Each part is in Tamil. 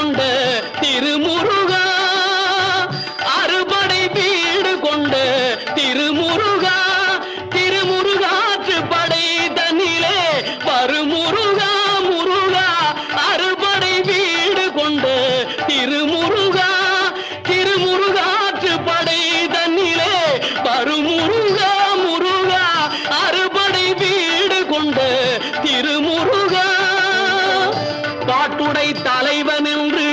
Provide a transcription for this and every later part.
கொண்ட திருமுருகா, அறுபடை வீடு கொண்ட திருமுருகா, திருமுருகாற்று படை தன்னிலே வருமுருகா முருகா, அறுபடை வீடு கொண்ட திருமுருகா, திருமுருகாற்று படை தன்னிலே வருமுருகா முருகா, அறுபடை வீடு கொண்ட திருமுருகா. பாட்டுடை தலைவன் என்று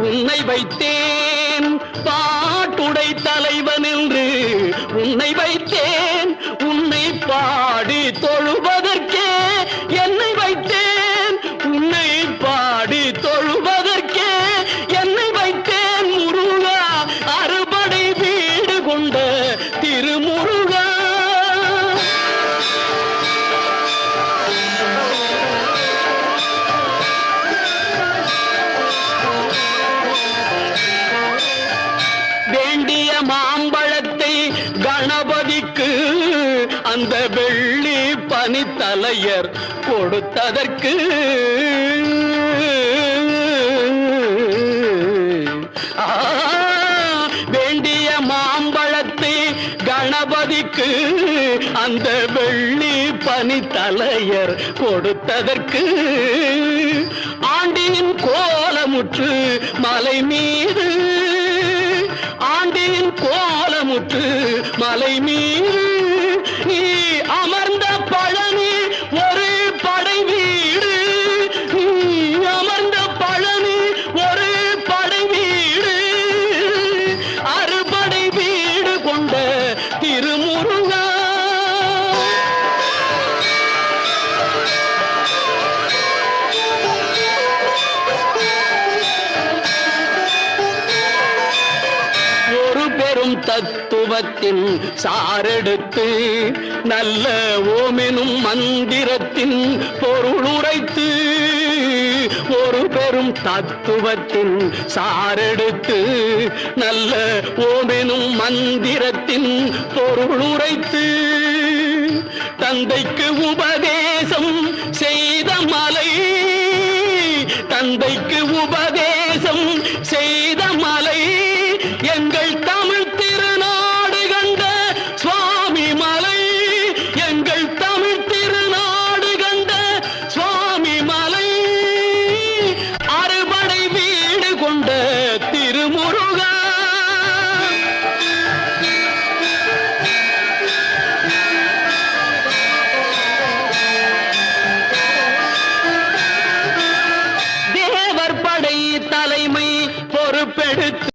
உன்னை வைத்தேன், பாட்டுடை தலைவன் என்று உன்னை வைத்தேன், உன்னை பாடி தொழுவதற்கே என்னை வைத்தேன், உன்னை பாடி தொழுவதற்கே என்னை வைத்தேன் முருகா, அறுபடை வீடு கொண்ட திருமுருகா. வேண்டிய மாம்பழத்தை கணபதிக்கு அந்த வெள்ளி பனித்தலையர் கொடுத்ததற்கு, வேண்டிய மாம்பழத்தை கணபதிக்கு அந்த வெள்ளி பனித்தலையர் கொடுத்ததற்கு, ஆண்டியின் கோலமுற்று மலை மீது, ஆண்டியின் கோலமுற்று மலை மீது நீ அமர்ந்த பழனி ஒரு படை வீடு, நீ அமர்ந்த பழனி ஒரு படை வீடு, அறுபடை வீடு கொண்ட திருமுருகா. பெரும் தத்துவத்தின் சாரெடுத்து நல்ல ஓமெனும் மந்திரத்தின் பொருள் உரைத்து, ஒரு பெரும் தத்துவத்தின் சாரெடுத்து நல்ல ஓமெனும் மந்திரத்தின் பொருள் உரைத்து, தந்தைக்கு உபதேசம் செய்த மலை, தந்தைக்கு உபதேசம் செய்த மலை, எங்கள் தமிழ் திருநாடு கண்ட சுவாமி மலை, எங்கள் தமிழ் திருநாடு கண்ட சுவாமி மலை, அறுபடை வீடு கொண்ட திருமுருகா. தேவர் படை தலைமை பொறுப்பெடுத்து